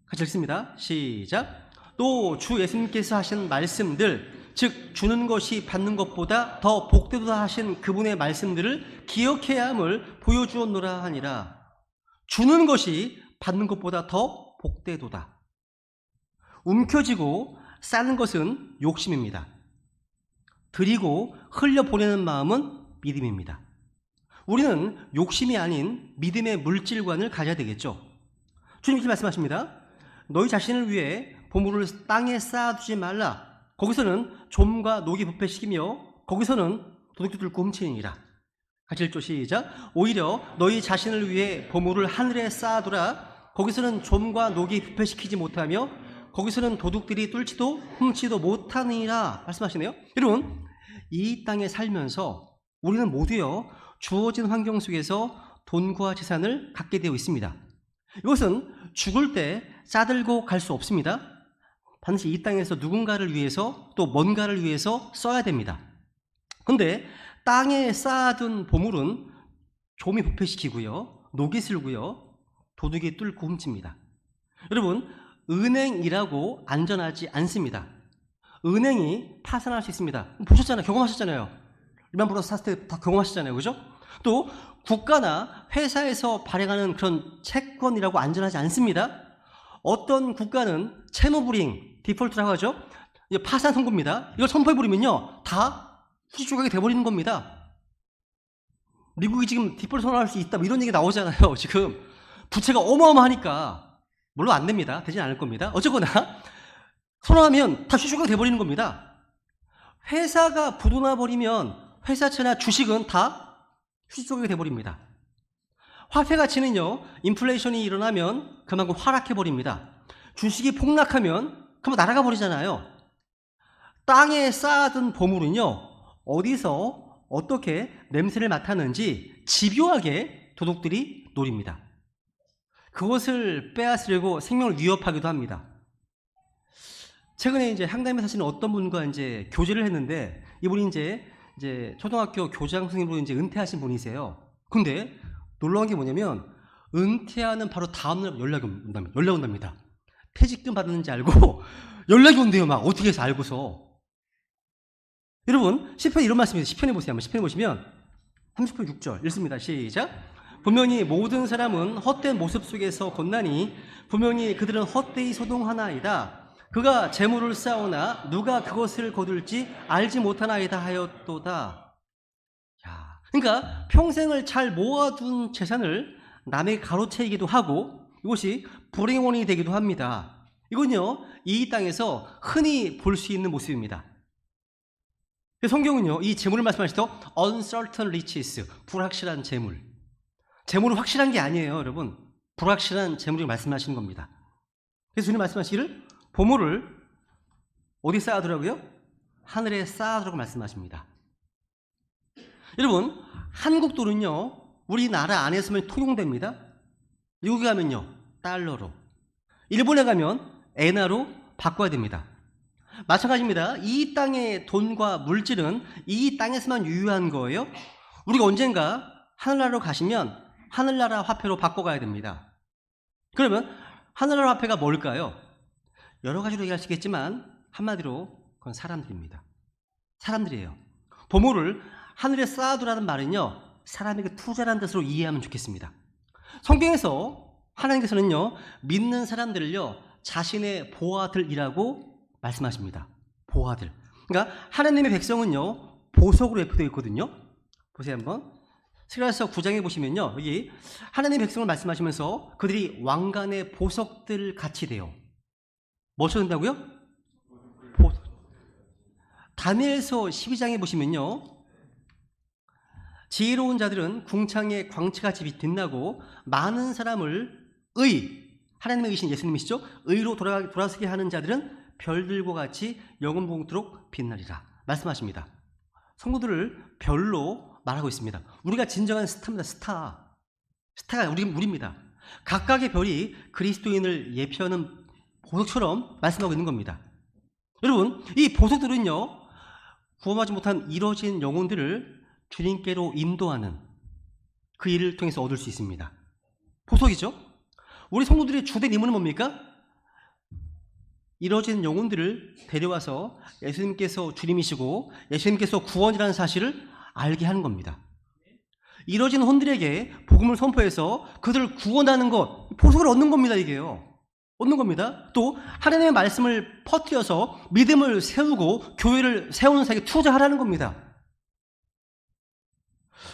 같이 읽습니다. 시작. 또 주 예수님께서 하신 말씀들, 즉 주는 것이 받는 것보다 더 복되도다 하신 그분의 말씀들을 기억해야 함을 보여주었노라 하니라. 주는 것이 받는 것보다 더 복되도다. 움켜쥐고 싸는 것은 욕심입니다. 드리고 흘려보내는 마음은 믿음입니다. 우리는 욕심이 아닌 믿음의 물질관을 가져야 되겠죠. 주님께서 말씀하십니다. 너희 자신을 위해 보물을 땅에 쌓아두지 말라. 거기서는 좀과 녹이 부패시키며 거기서는 도둑도 뚫고 훔치니라. 같이 읽죠. 시작. 오히려 너희 자신을 위해 보물을 하늘에 쌓아두라. 거기서는 좀과 녹이 부패시키지 못하며 거기서는 도둑들이 뚫지도 훔치도 못하니라. 말씀하시네요. 여러분, 이 땅에 살면서 우리는 모두요, 주어진 환경 속에서 돈과 재산을 갖게 되어 있습니다. 이것은 죽을 때 싸들고 갈 수 없습니다. 반드시 이 땅에서 누군가를 위해서 또 뭔가를 위해서 써야 됩니다. 그런데 땅에 쌓아둔 보물은 좀이 부패시키고요, 녹이 슬고요, 도둑이 뚫고 훔칩니다. 여러분, 은행이라고 안전하지 않습니다. 은행이 파산할 수 있습니다. 보셨잖아요. 경험하셨잖아요. 일반 브로커 샀을 때 다 경험하셨잖아요. 그죠? 또 국가나 회사에서 발행하는 그런 채권이라고 안전하지 않습니다. 어떤 국가는 채무불이행, 디폴트라고 하죠. 파산 선고입니다. 이걸 선포해버리면요, 다 후지 조각이 돼버리는 겁니다. 미국이 지금 디폴트 선언할 수 있다, 이런 얘기 나오잖아요. 지금 부채가 어마어마하니까. 물론 안 됩니다. 되진 않을 겁니다. 어쨌거나 선언하면 다 후지 조각이 돼버리는 겁니다. 회사가 부도나 버리면 회사채나 주식은 다 후지 조각이 돼버립니다. 화폐 가치는요, 인플레이션이 일어나면 그만큼 하락해버립니다. 주식이 폭락하면 그만 날아가 버리잖아요. 땅에 쌓아둔 보물은요, 어디서 어떻게 냄새를 맡았는지 집요하게 도둑들이 노립니다. 그것을 빼앗으려고 생명을 위협하기도 합니다. 최근에 이제 향담에 사시는 어떤 분과 이제 교제를 했는데, 이분이 이제 초등학교 교장 선생님으로 이제 은퇴하신 분이세요. 근데 놀라운 게 뭐냐면, 은퇴하는 바로 다음날 연락이 온답니다. 퇴직금 받았는지 알고 연락이 온대요. 막 어떻게 해서 알고서. 여러분, 시편에 이런 말씀이 있어요. 시편에 보세요. 한번 시편에 보시면 30편 6절 읽습니다. 시작. 분명히 모든 사람은 헛된 모습 속에서 걷나니 분명히 그들은 헛되이 소동하나이다. 그가 재물을 쌓으나 누가 그것을 거둘지 알지 못하나이다 하였도다. 야, 그러니까 평생을 잘 모아둔 재산을 남에게 가로채기도 하고 이것이 불행의 원인이 되기도 합니다. 이건요, 이 땅에서 흔히 볼 수 있는 모습입니다. 성경은요, 이 재물을 말씀하시죠. uncertain riches, 불확실한 재물. 재물은 확실한 게 아니에요, 여러분. 불확실한 재물을 말씀하시는 겁니다. 그래서 주님 말씀하시기를 보물을 어디 쌓아두라고요? 하늘에 쌓아두라고 말씀하십니다. 여러분, 한국 돈은요, 우리나라 안에서만 통용됩니다. 미국에 가면요, 달러로. 일본에 가면 엔화로 바꿔야 됩니다. 마찬가지입니다. 이 땅의 돈과 물질은 이 땅에서만 유효한 거예요. 우리가 언젠가 하늘나라로 가시면 하늘나라 화폐로 바꿔가야 됩니다. 그러면 하늘나라 화폐가 뭘까요? 여러 가지로 얘기할 수 있겠지만 한마디로 그건 사람들입니다. 사람들이에요. 보물을 하늘에 쌓아두라는 말은요, 사람에게 투자라는 뜻으로 이해하면 좋겠습니다. 성경에서 하나님께서는요, 믿는 사람들을요, 자신의 보아들이라고 말씀하십니다. 보아들. 그러니까 하나님의 백성은요, 보석으로 예표되어 있거든요. 보세요 한번. 스가랴서 9장에 보시면요, 여기 하나님의 백성을 말씀하시면서 그들이 왕관의 보석들 같이 돼요. 뭐처럼 된다고요? 보석. 다니엘서 12장에 보시면요, 지혜로운 자들은 궁창의 광채같이 빛나고 많은 사람을 하나님의 의신 예수님이시죠? 의로 돌아서게 하는 자들은 별들과 같이 영원토록 빛나리라 말씀하십니다. 성도들을 별로 말하고 있습니다. 우리가 진정한 스타입니다. 스타가 우리입니다. 각각의 별이 그리스도인을 예표하는 보석처럼 말씀하고 있는 겁니다. 여러분, 이 보석들은요, 구원하지 못한 이루어진 영혼들을 주님께로 인도하는 그 일을 통해서 얻을 수 있습니다. 보석이죠. 우리 성도들의 주된 임무는 뭡니까? 이루어진 영혼들을 데려와서 예수님께서 주님이시고 예수님께서 구원이라는 사실을 알게 하는 겁니다. 이루어진 혼들에게 복음을 선포해서 그들을 구원하는 것, 보석을 얻는 겁니다. 이게요. 얻는 겁니다. 또 하나님의 말씀을 퍼뜨려서 믿음을 세우고 교회를 세우는 사역에 투자하라는 겁니다.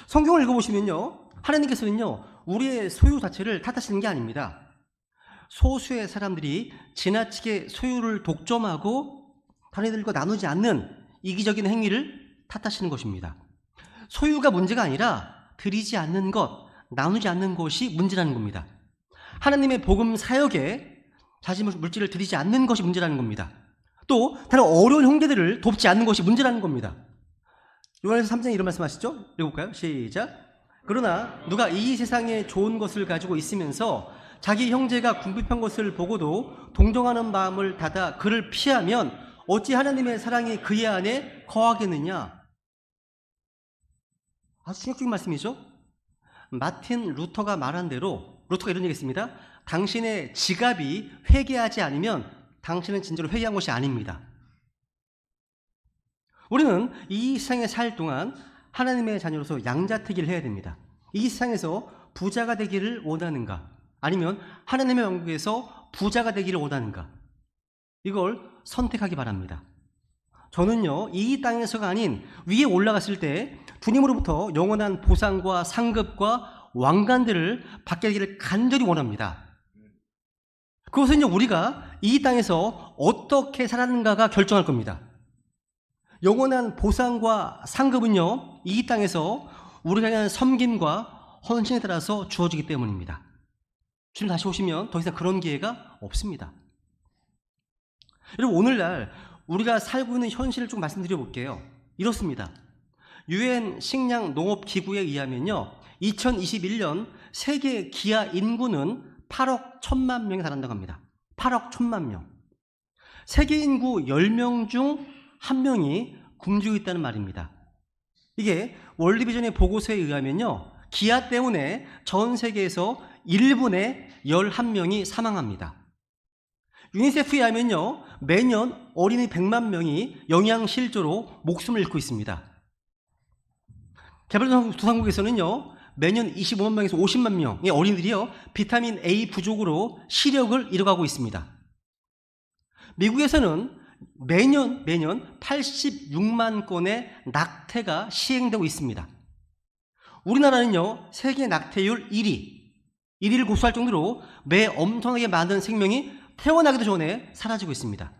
성경을 읽어보시면요, 하나님께서는요, 우리의 소유 자체를 탓하시는 게 아닙니다. 소수의 사람들이 지나치게 소유를 독점하고 다른 이들과 나누지 않는 이기적인 행위를 탓하시는 것입니다. 소유가 문제가 아니라 드리지 않는 것, 나누지 않는 것이 문제라는 겁니다. 하나님의 복음 사역에 자신 물질을 드리지 않는 것이 문제라는 겁니다. 또 다른 어려운 형제들을 돕지 않는 것이 문제라는 겁니다. 요한에서 3장에 이런 말씀하시죠? 읽어볼까요? 시작. 그러나 누가 이 세상에 좋은 것을 가지고 있으면서 자기 형제가 궁핍한 것을 보고도 동정하는 마음을 닫아 그를 피하면 어찌 하나님의 사랑이 그의 안에 거하겠느냐? 아주 충격적인 말씀이죠. 마틴 루터가 말한 대로, 루터가 이런 얘기했습니다. 당신의 지갑이 회개하지 않으면 당신은 진짜로 회개한 것이 아닙니다. 우리는 이 세상에 살 동안 하나님의 자녀로서 양자택일을 해야 됩니다. 이 세상에서 부자가 되기를 원하는가? 아니면 하나님의 왕국에서 부자가 되기를 원하는가? 이걸 선택하기 바랍니다. 저는요, 이 땅에서가 아닌 위에 올라갔을 때 주님으로부터 영원한 보상과 상급과 왕관들을 받게 되기를 간절히 원합니다. 그것은요, 우리가 이 땅에서 어떻게 살았는가가 결정할 겁니다. 영원한 보상과 상급은요, 이 땅에서 우리가 향한 섬김과 헌신에 따라서 주어지기 때문입니다. 주님 다시 오시면 더 이상 그런 기회가 없습니다. 여러분, 오늘날 우리가 살고 있는 현실을 좀 말씀드려 볼게요. 이렇습니다. 유엔 식량 농업 기구에 의하면요, 2021년 세계 기아 인구는 8억 1천만 명에 달한다고 합니다. 8억 1천만 명. 세계 인구 10명 중 1명이 굶주리고 있다는 말입니다. 이게 월드비전의 보고서에 의하면요, 기아 때문에 전 세계에서 1분에 11명이 사망합니다. 유니세프에 의하면요, 매년 어린이 100만 명이 영양실조로 목숨을 잃고 있습니다. 개발도상국에서는요, 매년 25만 명에서 50만 명의 어린이들이요, 비타민 A 부족으로 시력을 잃어가고 있습니다. 미국에서는 매년 86만 건의 낙태가 시행되고 있습니다. 우리나라는요, 세계 낙태율 1위를 고수할 정도로 매 엄청나게 많은 생명이 태어나기도 전에 사라지고 있습니다.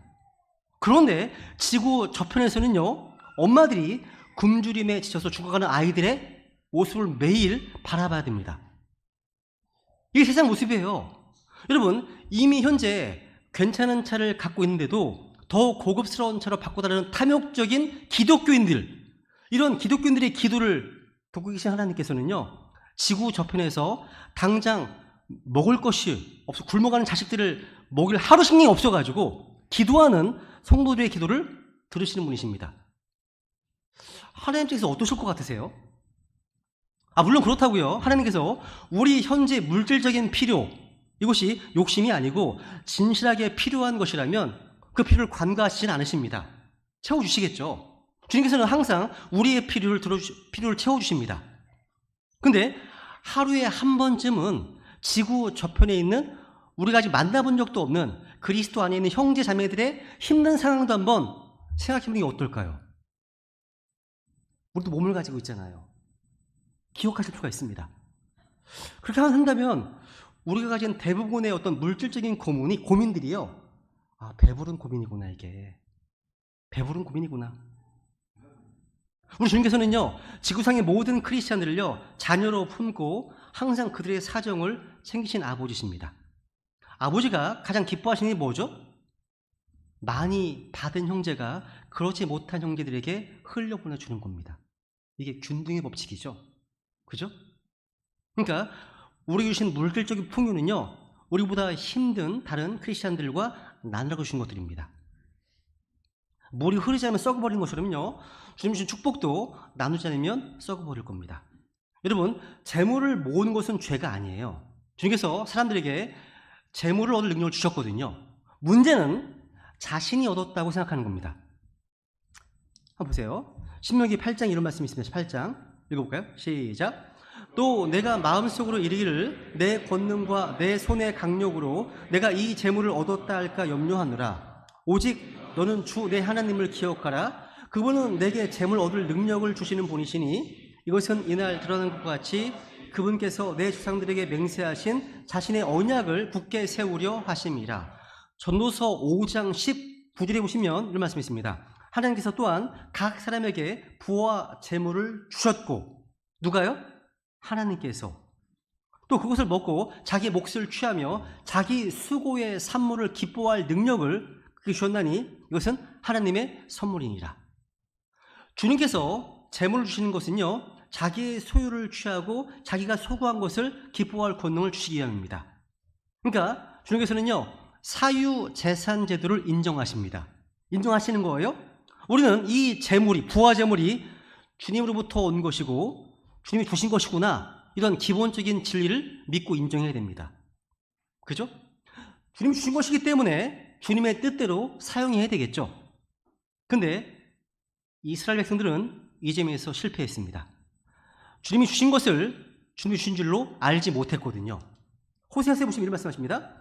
그런데 지구 저편에서는요, 엄마들이 굶주림에 지쳐서 죽어가는 아이들의 모습을 매일 바라봐야 됩니다. 이게 세상 모습이에요. 여러분, 이미 현재 괜찮은 차를 갖고 있는데도 더 고급스러운 차로 바꿔달라는 탐욕적인 기독교인들, 이런 기독교인들의 기도를 듣고 계신 하나님께서는요, 지구 저편에서 당장 먹을 것이 없어 굶어가는 자식들을 먹일 하루 식량이 없어가지고 기도하는 성도들의 기도를 들으시는 분이십니다. 하나님께서 어떠실 것 같으세요? 물론 그렇다고요. 하나님께서 우리 현재 물질적인 필요, 이것이 욕심이 아니고 진실하게 필요한 것이라면 그 필요를 관가하시진 않으십니다. 채워주시겠죠. 주님께서는 항상 우리의 필요를 채워주십니다. 근데 하루에 한 번쯤은 지구 저편에 있는 우리가 아직 만나본 적도 없는 그리스도 안에 있는 형제 자매들의 힘든 상황도 한번 생각해보는 게 어떨까요? 우리도 몸을 가지고 있잖아요. 기억하실 필요가 있습니다. 그렇게 한다면 우리가 가진 대부분의 어떤 물질적인 고민들이요. 아, 배부른 고민이구나, 이게. 배부른 고민이구나. 우리 주님께서는요, 지구상의 모든 크리스찬들을요, 자녀로 품고 항상 그들의 사정을 챙기신 아버지십니다. 아버지가 가장 기뻐하시는 게 뭐죠? 많이 받은 형제가 그렇지 못한 형제들에게 흘려보내주는 겁니다. 이게 균등의 법칙이죠. 그죠? 그러니까 우리 주신 물질적인 풍요는요, 우리보다 힘든 다른 크리스찬들과 나누라고 주신 것들입니다. 물이 흐르지 않으면 썩어버리는 것처럼요, 주님 주신 축복도 나누지 않으면 썩어버릴 겁니다. 여러분, 재물을 모으는 것은 죄가 아니에요. 주님께서 사람들에게 재물을 얻을 능력을 주셨거든요. 문제는 자신이 얻었다고 생각하는 겁니다. 한번 보세요. 신명기 8장 이런 말씀이 있습니다. 8장 읽어볼까요? 시작. 또 내가 마음속으로 이르기를 내 권능과 내 손의 강력으로 내가 이 재물을 얻었다 할까 염려하노라. 오직 너는 주 내 하나님을 기억하라. 그분은 내게 재물 얻을 능력을 주시는 분이시니 이것은 이날 드러난 것과 같이 그분께서 내 조상들에게 맹세하신 자신의 언약을 굳게 세우려 하심이라. 전도서 5장 19절에 보시면 이런 말씀이 있습니다. 하나님께서 또한 각 사람에게 부와 재물을 주셨고, 누가요? 하나님께서. 또 그것을 먹고 자기 몫을 취하며 자기 수고의 산물을 기뻐할 능력을 그렇게 주셨나니 이것은 하나님의 선물이니라. 주님께서 재물을 주시는 것은요, 자기의 소유를 취하고 자기가 소구한 것을 기뻐할 권능을 주시기 위함입니다. 그러니까 주님께서는요, 사유재산 제도를 인정하십니다. 인정하시는 거예요. 우리는 이 재물이, 부와 재물이 주님으로부터 온 것이고 주님이 주신 것이구나, 이런 기본적인 진리를 믿고 인정해야 됩니다. 그죠? 주님이 주신 것이기 때문에 주님의 뜻대로 사용해야 되겠죠. 근데 이스라엘 백성들은 이 점에서 실패했습니다. 주님이 주신 것을 주님이 주신 줄로 알지 못했거든요. 호세아서에 보시면 이런 말씀하십니다.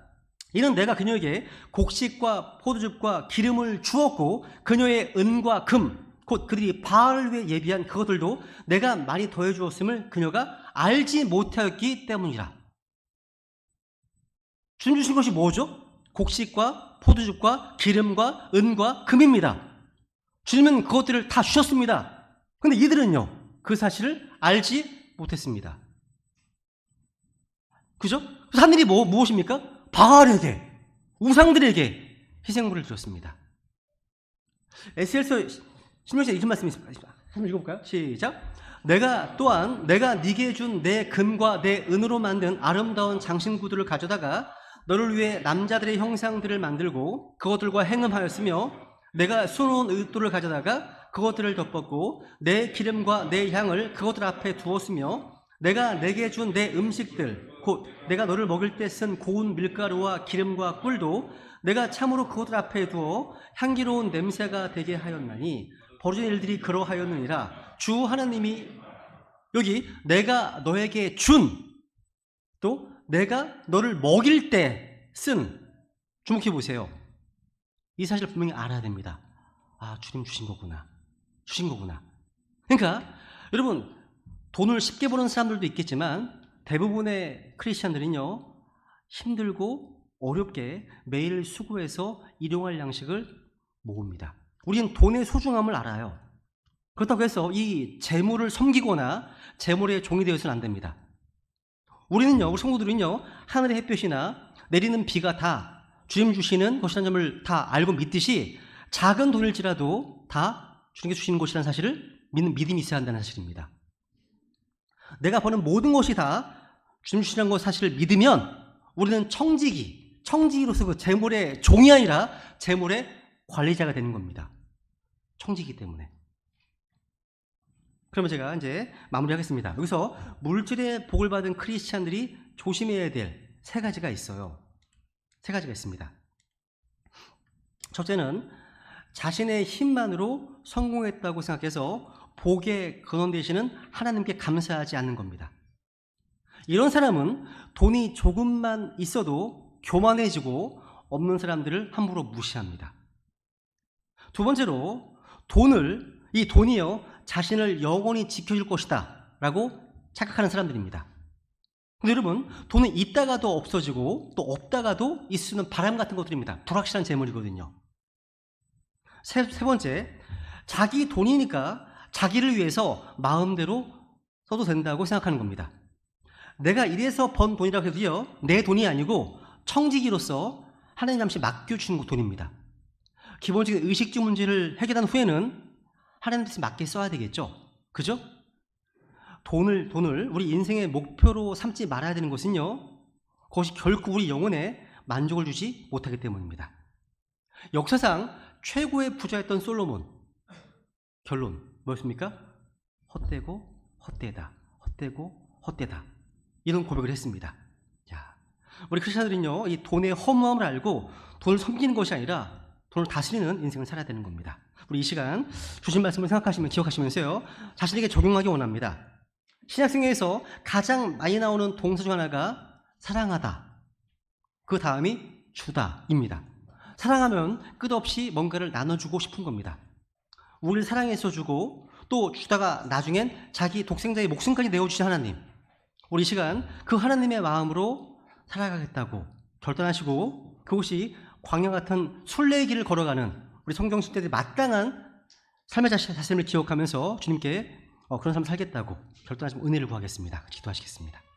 이는 내가 그녀에게 곡식과 포도즙과 기름을 주었고 그녀의 은과 금, 곧 그들이 바알을 위해 예비한 그것들도 내가 많이 더해 주었음을 그녀가 알지 못하였기 때문이라. 주님 주신 것이 뭐죠? 곡식과 포도즙과 기름과 은과 금입니다. 주님은 그것들을 다 주셨습니다. 그런데 이들은요, 그 사실을 알지 못했습니다. 그죠? 그래서 한 일이 무엇입니까? 바알에게, 우상들에게 희생물을 드렸습니다. 에스겔서 16장에 이런 말씀이 있습니다. 한번 읽어볼까요? 시작. 내가 또한 내가 네게 준 내 금과 내 은으로 만든 아름다운 장신구들을 가져다가 너를 위해 남자들의 형상들을 만들고 그것들과 행음하였으며 내가 수놓은 의돌을 가져다가 그것들을 덮었고 내 기름과 내 향을 그것들 앞에 두었으며 내가 내게 준 내 음식들 곧 내가 너를 먹일 때 쓴 고운 밀가루와 기름과 꿀도 내가 참으로 그것들 앞에 두어 향기로운 냄새가 되게 하였나니 벌어진 일들이 그러하였느니라. 주 하나님이 여기 내가 너에게 준, 또 내가 너를 먹일 때 쓴, 주목해 보세요. 이 사실을 분명히 알아야 됩니다. 아, 주님 주신 거구나. 주신 거구나. 그러니까 여러분, 돈을 쉽게 버는 사람들도 있겠지만 대부분의 크리스찬들은요, 힘들고 어렵게 매일 수고해서 일용할 양식을 모읍니다. 우리는 돈의 소중함을 알아요. 그렇다고 해서 이 재물을 섬기거나 재물의 종이 되어서는 안 됩니다. 우리는요, 우리 성도들은요, 하늘의 햇볕이나 내리는 비가 다 주님 주시는 것이라는 점을 다 알고 믿듯이 작은 돈일지라도 다 주님께 주시는 것이라는 사실을 믿는 믿음이 있어야 한다는 사실입니다. 내가 버는 모든 것이 다 주님 주시는 것 사실을 믿으면 우리는 청지기로서 그 재물의 종이 아니라 재물의 관리자가 되는 겁니다. 청지기 때문에. 그러면 제가 이제 마무리하겠습니다. 여기서 물질의 복을 받은 크리스찬들이 조심해야 될 세 가지가 있어요. 세 가지가 있습니다. 첫째는 자신의 힘만으로 성공했다고 생각해서 복의 근원 되시는 하나님께 감사하지 않는 겁니다. 이런 사람은 돈이 조금만 있어도 교만해지고 없는 사람들을 함부로 무시합니다. 두 번째로 이 돈이요 자신을 영원히 지켜줄 것이다 라고 착각하는 사람들입니다. 근데 여러분, 돈은 있다가도 없어지고 또 없다가도 있을 수 있는 바람 같은 것들입니다. 불확실한 재물이거든요. 세 번째, 자기 돈이니까 자기를 위해서 마음대로 써도 된다고 생각하는 겁니다. 내가 이래서 번 돈이라고 해도요, 내 돈이 아니고 청지기로서 하나님 잠시 맡겨주는 돈입니다. 기본적인 의식주 문제를 해결한 후에는 하나님께서 맡겨 써야 되겠죠. 그죠? 돈을 우리 인생의 목표로 삼지 말아야 되는 것은요, 그것이 결코 우리 영혼에 만족을 주지 못하기 때문입니다. 역사상 최고의 부자였던 솔로몬, 결론 뭐였습니까? 헛되고 헛되다, 헛되고 헛되다, 이런 고백을 했습니다. 자, 우리 크리스천들은요, 이 돈의 허무함을 알고 돈을 섬기는 것이 아니라 돈을 다스리는 인생을 살아야 되는 겁니다. 우리 이 시간 주신 말씀을 생각하시면 기억하시면서요, 자신에게 적용하기 원합니다. 신약성경에서 가장 많이 나오는 동사 중 하나가 사랑하다, 그 다음이 주다입니다. 사랑하면 끝없이 뭔가를 나눠주고 싶은 겁니다. 우리를 사랑해서 주고 또 주다가 나중엔 자기 독생자의 목숨까지 내어주신 하나님, 우리 이 시간 그 하나님의 마음으로 살아가겠다고 결단하시고 그것이 광야 같은 순례의 길을 걸어가는 우리 성경 신자들이 마땅한 삶의 자신을 기억하면서 주님께 그런 삶을 살겠다고 결단하시면 은혜를 구하겠습니다. 기도하시겠습니다.